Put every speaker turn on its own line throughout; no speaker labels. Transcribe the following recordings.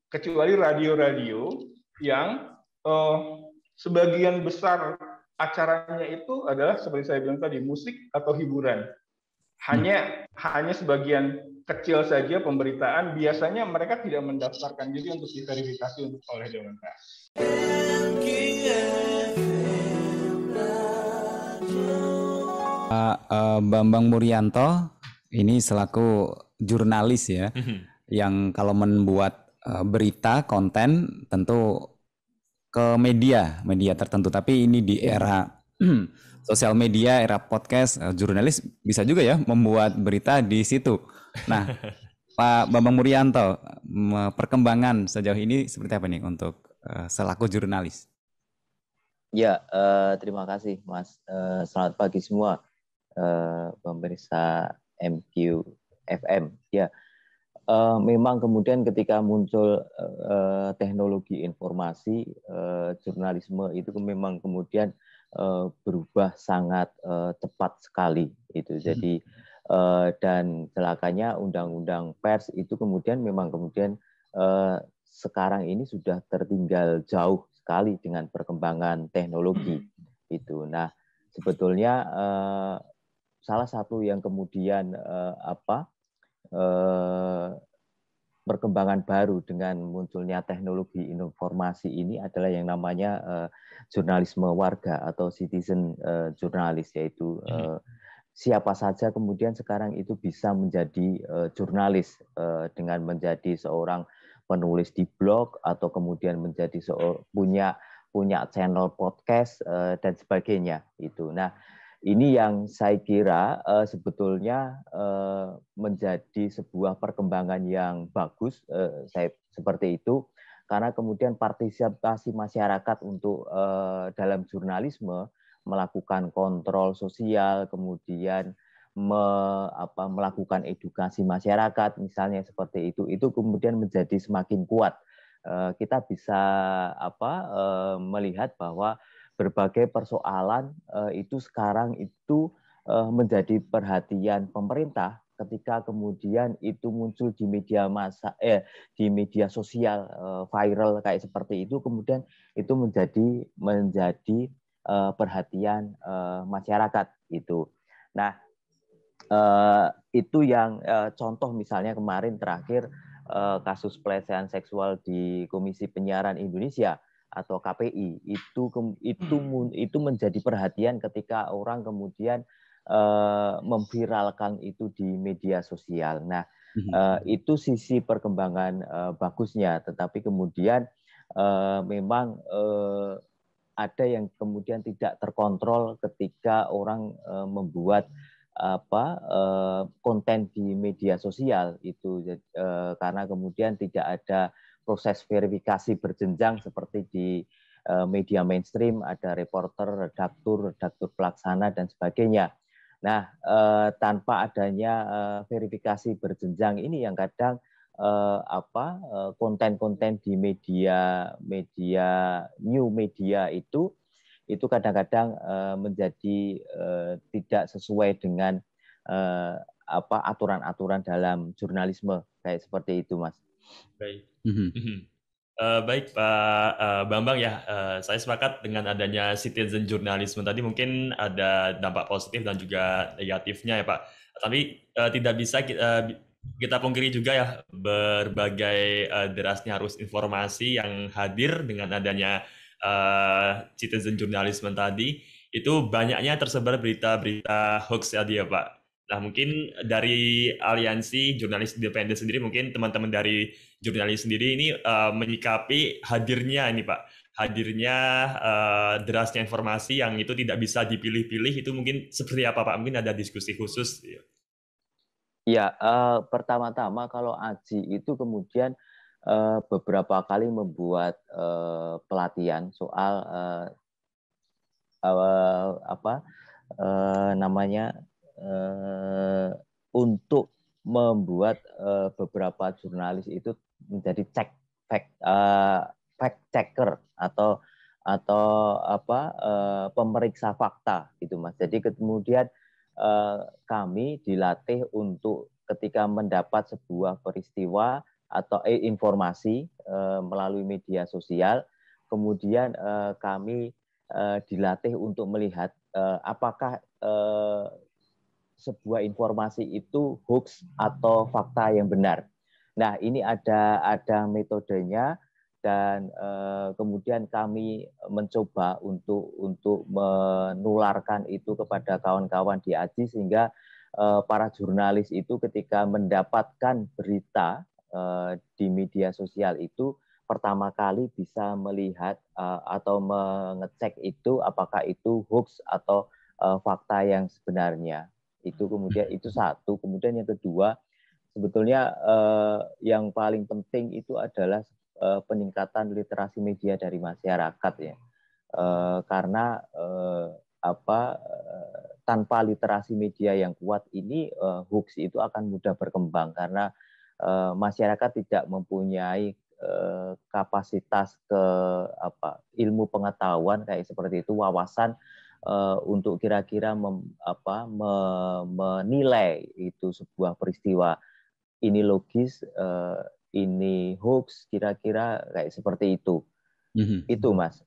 kecuali radio-radio yang sebagian besar acaranya itu adalah seperti saya bilang tadi, musik atau hiburan. Hanya sebagian kecil saja pemberitaan, biasanya mereka tidak mendaftarkan diri untuk diverifikasi oleh Dewan Pers.
Bambang Murianto ini selaku jurnalis ya, yang kalau membuat berita, konten tentu ke media tertentu. Tapi ini di era sosial media, era podcast, jurnalis bisa juga ya membuat berita di situ. Nah, Pak Bambang Murianto, perkembangan sejauh ini seperti apa nih untuk selaku jurnalis?
Ya, terima kasih Mas. Selamat pagi semua pemirsa MQ FM. Ya, memang kemudian ketika muncul teknologi informasi, jurnalisme itu memang kemudian berubah sangat cepat sekali. Itu jadi dan celakanya undang-undang pers itu kemudian sekarang ini sudah tertinggal jauh sekali dengan perkembangan teknologi itu. Nah, sebetulnya salah satu yang kemudian perkembangan baru dengan munculnya teknologi informasi ini adalah yang namanya jurnalisme warga atau citizen jurnalis, yaitu siapa saja kemudian sekarang itu bisa menjadi jurnalis dengan menjadi seorang penulis di blog atau kemudian menjadi punya channel podcast dan sebagainya itu. Nah, ini yang saya kira sebetulnya menjadi sebuah perkembangan yang bagus, saya seperti itu, karena kemudian partisipasi masyarakat untuk dalam jurnalisme melakukan kontrol sosial, kemudian melakukan edukasi masyarakat, misalnya seperti itu kemudian menjadi semakin kuat. Kita bisa melihat bahwa berbagai persoalan itu sekarang itu menjadi perhatian pemerintah ketika kemudian itu muncul di di media sosial viral kayak seperti itu, kemudian itu menjadi perhatian masyarakat itu. Nah, itu yang contoh misalnya kemarin terakhir kasus pelecehan seksual di Komisi Penyiaran Indonesia atau KPI itu menjadi perhatian ketika orang kemudian memviralkan itu di media sosial. Nah, itu sisi perkembangan bagusnya, tetapi kemudian memang ada yang kemudian tidak terkontrol ketika orang membuat konten di media sosial itu karena kemudian tidak ada proses verifikasi berjenjang seperti di media mainstream, ada reporter, redaktur pelaksana dan sebagainya. Nah, tanpa adanya verifikasi berjenjang ini yang kadang konten-konten di media new media itu kadang-kadang menjadi tidak sesuai dengan aturan-aturan dalam jurnalisme kayak seperti itu, Mas.
Baik. Baik Pak Bambang ya, saya sepakat dengan adanya citizen journalism tadi mungkin ada dampak positif dan juga negatifnya ya Pak. Tapi tidak bisa kita pungkiri juga ya berbagai derasnya arus informasi yang hadir dengan adanya citizen journalism tadi, itu banyaknya tersebar berita-berita hoax tadi ya Pak. Nah, mungkin dari Aliansi Jurnalis Independen sendiri, mungkin teman-teman dari jurnalis sendiri ini menyikapi hadirnya derasnya informasi yang itu tidak bisa dipilih-pilih, itu mungkin seperti apa Pak? Mungkin ada diskusi khusus.
Ya, pertama-tama kalau Aji itu kemudian beberapa kali membuat pelatihan soal untuk membuat beberapa jurnalis itu menjadi fact checker atau pemeriksa fakta gitu, Mas. Jadi kemudian kami dilatih untuk ketika mendapat sebuah peristiwa atau informasi melalui media sosial. Kemudian kami dilatih untuk melihat apakah sebuah informasi itu hoax atau fakta yang benar. Nah, ini ada metodenya, dan kemudian kami mencoba untuk menularkan itu kepada kawan-kawan di AJI, sehingga para jurnalis itu ketika mendapatkan berita di media sosial itu pertama kali bisa melihat atau mengecek itu apakah itu hoax atau fakta yang sebenarnya. Itu kemudian itu satu. Kemudian yang kedua, sebetulnya yang paling penting itu adalah peningkatan literasi media dari masyarakat ya. Karena tanpa literasi media yang kuat ini hoax itu akan mudah berkembang, karena masyarakat tidak mempunyai kapasitas ilmu pengetahuan kayak seperti itu, wawasan untuk kira-kira menilai itu sebuah peristiwa ini logis, ini hoax, kira-kira kayak seperti itu. Itu, Mas.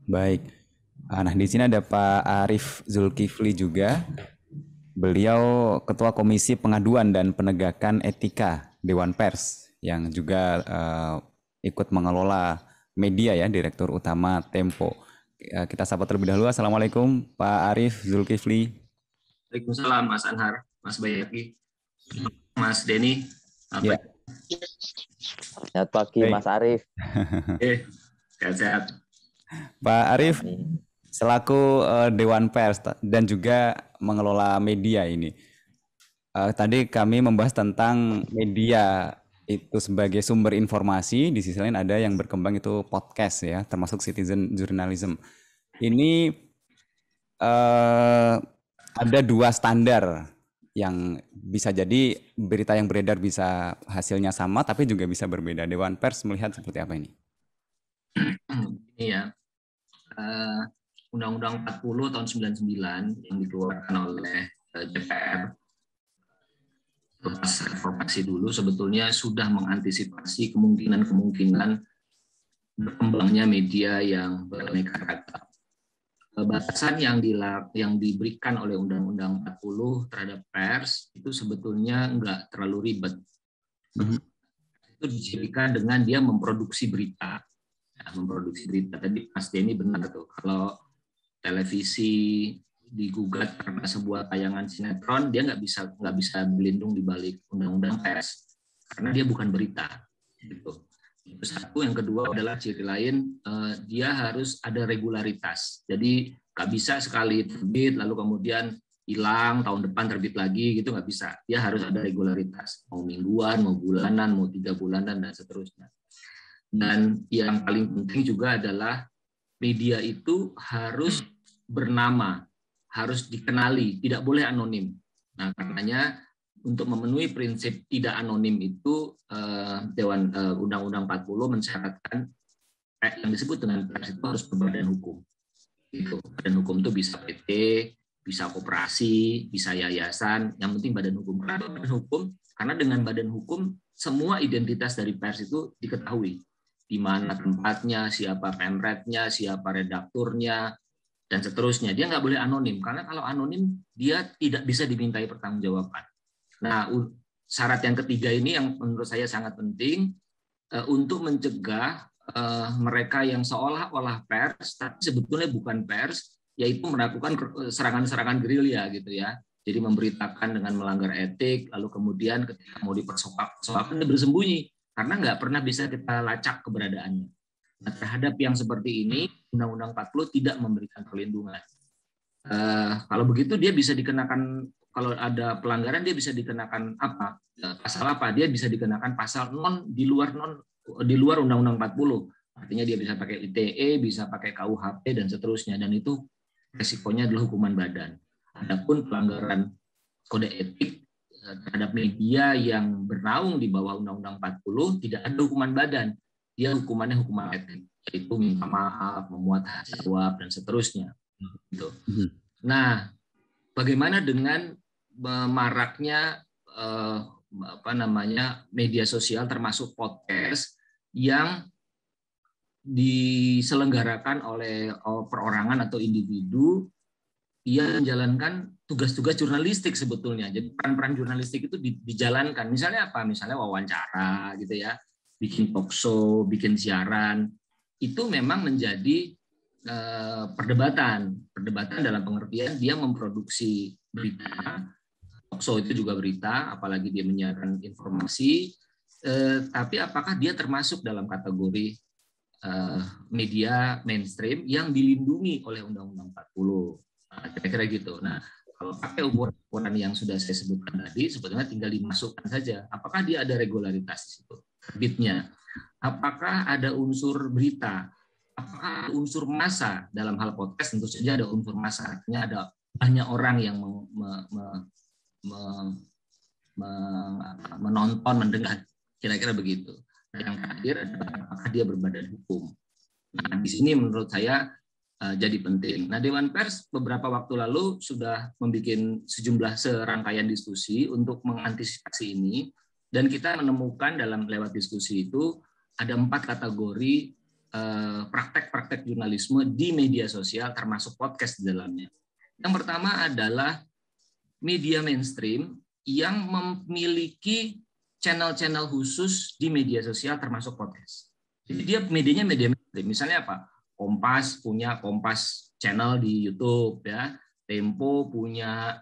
Baik. Nah, di sini ada Pak Arief Zulkifli juga. Beliau Ketua Komisi Pengaduan dan Penegakan Etika Dewan Pers, yang juga ikut mengelola media ya, Direktur Utama Tempo. Kita sapa terlebih dahulu. Assalamualaikum Pak Arief Zulkifli.
Waalaikumsalam Mas Anhar, Mas Bayaki, Mas Denny.
Ya.
Selamat pagi. Baik. Mas Arief.
Sehat-sehat.
Pak Arief, selaku Dewan Pers dan juga mengelola media ini, tadi kami membahas tentang media itu sebagai sumber informasi. Di sisi lain ada yang berkembang itu podcast ya, termasuk citizen journalism. Ini ada dua standar yang bisa jadi berita yang beredar bisa hasilnya sama, tapi juga bisa berbeda. Dewan Pers melihat seperti apa ini?
Iya, Undang-Undang 40 tahun 99 yang dikeluarkan oleh DPR lepas reformasi dulu sebetulnya sudah mengantisipasi kemungkinan berkembangnya media yang beraneka ragam. Batasan yang diberikan oleh Undang-Undang 40 terhadap pers itu sebetulnya enggak terlalu ribet. Itu dijadikan dengan dia memproduksi berita. Tadi Mas Denny benar tuh, kalau televisi digugat karena sebuah tayangan sinetron, dia nggak bisa berlindung di balik undang-undang pers karena dia bukan berita. Gitu. Itu satu. Yang kedua adalah ciri lain, dia harus ada regularitas. Jadi nggak bisa sekali terbit lalu kemudian hilang, tahun depan terbit lagi, gitu nggak bisa. Dia harus ada regularitas, mau mingguan, mau bulanan, mau 3 bulanan dan seterusnya. Dan yang paling penting juga adalah media itu harus bernama, harus dikenali, tidak boleh anonim. Nah, karenanya untuk memenuhi prinsip tidak anonim itu Undang-Undang 40 mensyaratkan yang disebut dengan pers itu harus berbadan hukum. Gitu. Badan hukum itu bisa PT, bisa koperasi, bisa yayasan, yang penting badan hukum. Kenapa badan hukum? Karena dengan badan hukum semua identitas dari pers itu diketahui. Di mana tempatnya, siapa pemretnya, siapa redakturnya, dan seterusnya. Dia nggak boleh anonim, karena kalau anonim dia tidak bisa dimintai pertanggungjawaban. Nah, syarat yang ketiga ini yang menurut saya sangat penting untuk mencegah mereka yang seolah-olah pers, tapi sebetulnya bukan pers, yaitu melakukan serangan-serangan gerilya gitu ya. Jadi memberitakan dengan melanggar etik, lalu kemudian ketika mau dipersoalkan dia bersembunyi, karena nggak pernah bisa kita lacak keberadaannya. Nah, terhadap yang seperti ini, Undang-Undang 40 tidak memberikan perlindungan. Kalau begitu dia bisa dikenakan, kalau ada pelanggaran dia bisa dikenakan apa? Pasal apa? Dia bisa dikenakan pasal di luar Undang-Undang 40. Artinya dia bisa pakai ITE, bisa pakai KUHP dan seterusnya, dan itu resikonya adalah hukuman badan. Adapun pelanggaran kode etik terhadap media yang bernaung di bawah Undang-Undang 40 tidak ada hukuman badan. Dia hukumannya hukuman etik, yaitu minta maaf, memuat jawab dan seterusnya. Gitu. Nah, bagaimana dengan maraknya media sosial termasuk podcast yang diselenggarakan oleh perorangan atau individu yang menjalankan tugas-tugas jurnalistik sebetulnya. Jadi peran-peran jurnalistik itu dijalankan. Misalnya apa? Misalnya wawancara gitu ya, bikin talk show, bikin siaran. Itu memang menjadi perdebatan dalam pengertian dia memproduksi berita. Talk show itu juga berita, apalagi dia menyiarkan informasi. Tapi apakah dia termasuk dalam kategori media mainstream yang dilindungi oleh Undang-Undang 40? Kira-kira gitu. Nah, kalau pakai ukuran yang sudah saya sebutkan tadi, sebetulnya tinggal dimasukkan saja. Apakah dia ada regularitas di situ? Terbitnya. Apakah ada unsur berita? Apakah ada unsur massa? Dalam hal podcast tentu saja ada unsur massa. Artinya ada banyak orang yang menonton, mendengar. Kira-kira begitu. Nah, yang terakhir adalah apakah dia berbadan hukum. Nah, di sini menurut saya jadi penting. Nah, Dewan Pers beberapa waktu lalu sudah membuat sejumlah serangkaian diskusi untuk mengantisipasi ini, dan kita menemukan lewat diskusi itu ada 4 kategori praktek-praktek jurnalisme di media sosial termasuk podcast di dalamnya. Yang pertama adalah media mainstream yang memiliki channel-channel khusus di media sosial termasuk podcast. Jadi dia medianya media mainstream. Misalnya apa? Kompas punya Kompas channel di YouTube ya. Tempo punya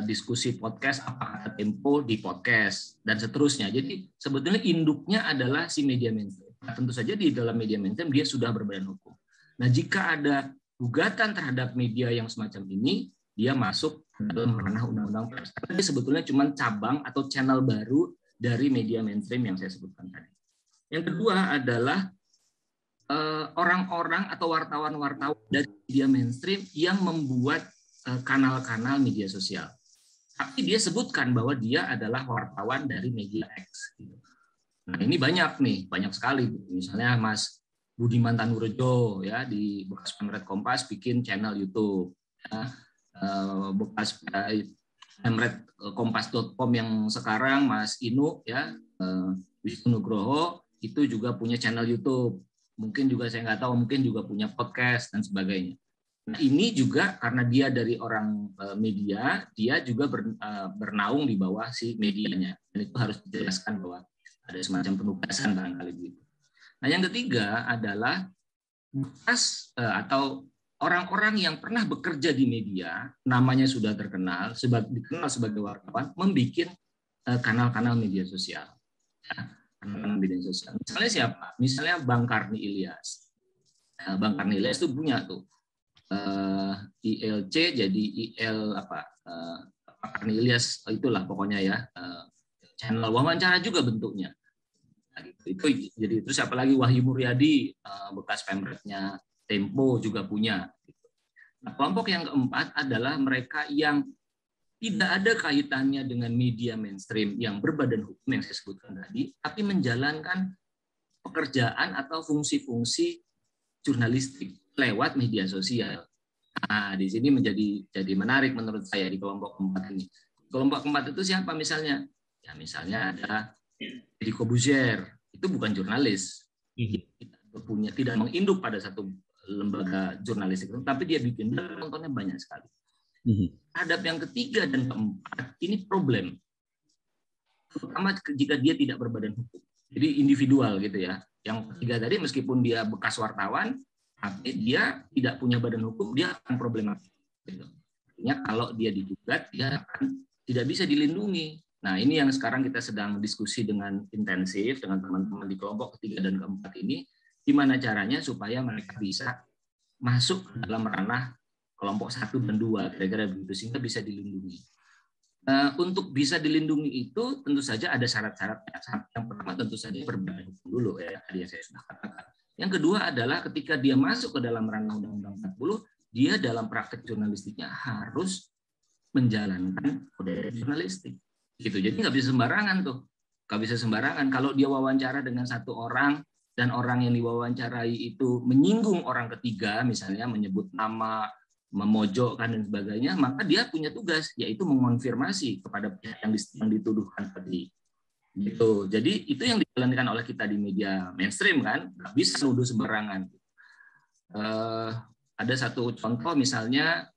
diskusi podcast, apa Tempo di podcast dan seterusnya. Jadi sebetulnya induknya adalah si media mainstream. Nah, tentu saja di dalam media mainstream dia sudah berbadan hukum. Nah, jika ada gugatan terhadap media yang semacam ini, dia masuk dalam ranah undang-undang pers. Tapi sebetulnya cuma cabang atau channel baru dari media mainstream yang saya sebutkan tadi. Yang kedua adalah orang-orang atau wartawan-wartawan dari media mainstream yang membuat kanal-kanal media sosial. Tapi dia sebutkan bahwa dia adalah wartawan dari media X. Nah, ini banyak sekali. Misalnya Mas Budiman Tanurejo ya di bekas Pemret Kompas bikin channel YouTube. Ya. Bekas Pemret Kompas.com yang sekarang Mas Inu ya Wisnu Nugroho itu juga punya channel YouTube. Mungkin juga saya nggak tahu, mungkin juga punya podcast dan sebagainya. Nah, ini juga karena dia dari orang media, dia juga bernaung di bawah si medianya. Dan itu harus dijelaskan bahwa ada semacam penugasan barangkali begitu. Nah, yang ketiga adalah bekas atau orang-orang yang pernah bekerja di media, namanya sudah terkenal, dikenal sebagai wartawan, membuat kanal-kanal media sosial. Media sosial. Misalnya siapa? Misalnya Bang Karni Ilyas. Bang Karni Ilyas itu punya tuh ILC jadi IL Karni Ilyas itulah pokoknya ya channel wawancara juga bentuknya. Nah, itu jadi terus apalagi Wahyu Muryadi bekas Pemretnya Tempo juga punya. Nah, kelompok yang keempat adalah mereka yang tidak ada kaitannya dengan media mainstream yang berbadan hukum yang saya sebutkan tadi, tapi menjalankan pekerjaan atau fungsi-fungsi jurnalistik lewat media sosial. Nah, di sini jadi menarik menurut saya di kelompok keempat ini. Kelompok keempat itu siapa misalnya? Ya misalnya ada Deddy Corbuzier, itu bukan jurnalis, tidak menginduk pada satu lembaga jurnalistik, tapi dia bikin nontonnya banyak sekali. Terhadap yang ketiga dan keempat, ini problem. Terutama jika dia tidak berbadan hukum. Jadi individual gitu ya. Yang ketiga tadi meskipun dia bekas wartawan, tapi dia tidak punya badan hukum, dia akan problematik. Gitu. Artinya kalau dia digugat, dia akan tidak bisa dilindungi. Nah, ini yang sekarang kita sedang diskusi dengan intensif dengan teman-teman di kelompok ketiga dan keempat ini, gimana caranya supaya mereka bisa masuk dalam ranah kelompok 1 dan 2, kira-kira begitu, sehingga bisa dilindungi. Untuk bisa dilindungi itu tentu saja ada syarat-syaratnya. Yang pertama tentu saja berbadan hukum dulu ya, tadi yang saya sudah katakan. Yang kedua adalah ketika dia masuk ke dalam ranah Undang-Undang 40, dia dalam praktek jurnalistiknya harus menjalankan kode jurnalistik. Gitu. Jadi nggak bisa sembarangan tuh, nggak bisa sembarangan. Kalau dia wawancara dengan satu orang dan orang yang diwawancarai itu menyinggung orang ketiga, misalnya menyebut nama memojokkan dan sebagainya, maka dia punya tugas yaitu mengonfirmasi kepada pihak yang dituduhkan tadi. Gitu. Jadi itu yang dijalankan oleh kita di media mainstream kan, nggak bisa nuduh sembarangan. Ada satu contoh misalnya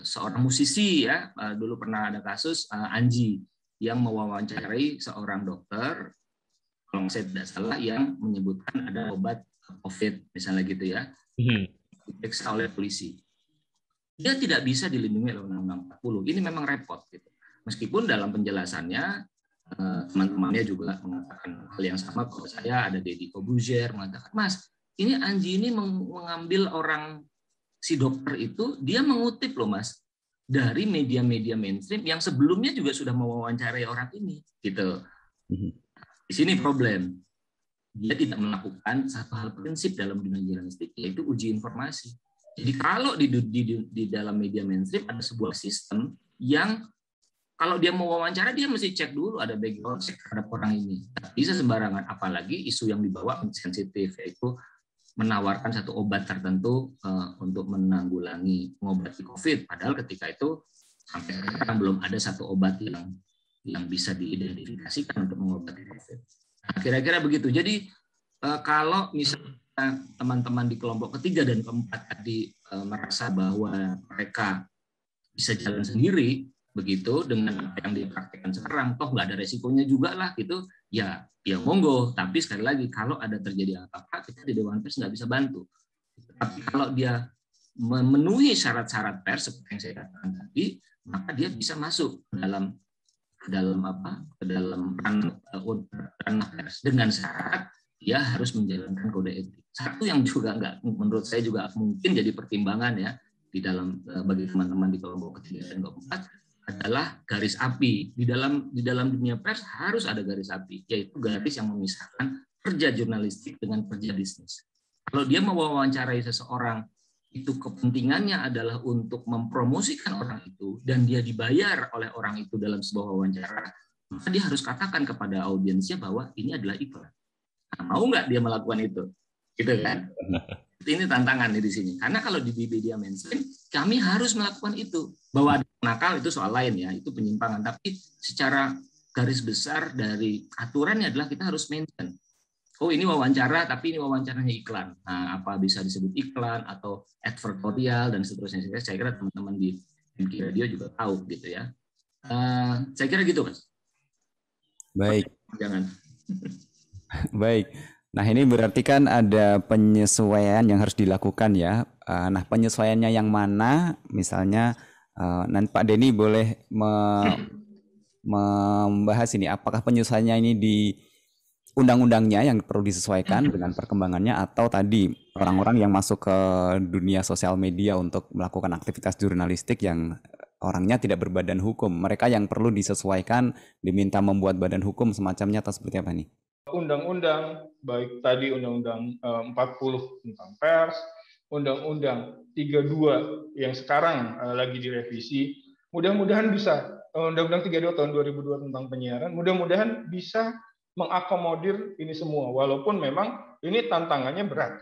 seorang musisi ya, dulu pernah ada kasus Anji yang mewawancarai seorang dokter, kalau saya tidak salah, yang menyebutkan ada obat COVID misalnya gitu ya. Diperiksa oleh polisi. Dia tidak bisa dilindungi oleh Undang-Undang 40. Ini memang repot gitu. Meskipun dalam penjelasannya teman-temannya juga mengatakan hal yang sama. Kalau saya ada Deddy Corbuzier mengatakan, Mas, ini Anji ini mengambil orang si dokter itu, dia mengutip loh Mas dari media-media mainstream yang sebelumnya juga sudah mewawancarai orang ini gitu. Di sini problem. Dia tidak melakukan satu hal prinsip dalam dunia jurnalistik, yaitu uji informasi. Jadi kalau di dalam media mainstream ada sebuah sistem yang kalau dia mau wawancara, dia mesti cek dulu ada background check terhadap orang ini. Tidak bisa sembarangan, apalagi isu yang dibawa sensitif, yaitu menawarkan satu obat tertentu untuk menanggulangi, mengobati COVID. Padahal ketika itu sampai sekarang belum ada satu obat yang bisa diidentifikasikan untuk mengobati COVID. Nah, kira-kira begitu. Jadi kalau misalnya teman-teman di kelompok ketiga dan keempat tadi merasa bahwa mereka bisa jalan sendiri begitu dengan apa yang dipraktikkan sekarang, toh nggak ada resikonya juga lah gitu, ya monggo. Tapi sekali lagi kalau ada terjadi apa-apa, kita di Dewan Pers nggak bisa bantu. Tapi kalau dia memenuhi syarat-syarat pers seperti yang saya katakan tadi, maka dia bisa masuk ke dalam ranah pers dengan syarat dia harus menjalankan kode etik. Satu yang juga menurut saya juga mungkin jadi pertimbangan ya di dalam bagi teman-teman di kelompok ketiga dan keempat adalah garis api di dalam dunia pers harus ada garis api, yaitu garis yang memisahkan kerja jurnalistik dengan kerja bisnis. Kalau dia mewawancarai seseorang, itu kepentingannya adalah untuk mempromosikan orang itu dan dia dibayar oleh orang itu dalam sebuah wawancara, maka dia harus katakan kepada audiensnya bahwa ini adalah iklan. Nah, mau nggak dia melakukan itu? Gitu kan? Ini tantangan di sini. Karena kalau di media mainstream, kami harus melakukan itu. Bahwa ada nakal itu soal lain ya, itu penyimpangan. Tapi secara garis besar dari aturannya adalah kita harus mention. Oh ini wawancara, tapi ini wawancaranya iklan. Nah, apa bisa disebut iklan atau advertorial dan seterusnya. Saya kira teman-teman di MK Radio juga tahu gitu ya. Saya kira gitu, Mas.
Baik.
Jangan.
Baik. Nah ini berarti kan ada penyesuaian yang harus dilakukan ya. Nah penyesuaiannya yang mana? Misalnya nanti Pak Denny boleh membahas ini. Apakah penyesuaiannya ini di undang-undangnya yang perlu disesuaikan dengan perkembangannya, atau tadi orang-orang yang masuk ke dunia sosial media untuk melakukan aktivitas jurnalistik yang orangnya tidak berbadan hukum, mereka yang perlu disesuaikan, diminta membuat badan hukum semacamnya, atau seperti apa nih?
Undang-undang, baik tadi Undang-Undang 40 tentang pers, Undang-Undang 32 yang sekarang lagi direvisi, mudah-mudahan bisa, Undang-Undang 32 tahun 2002 tentang penyiaran, mudah-mudahan bisa mengakomodir ini semua, walaupun memang ini tantangannya berat.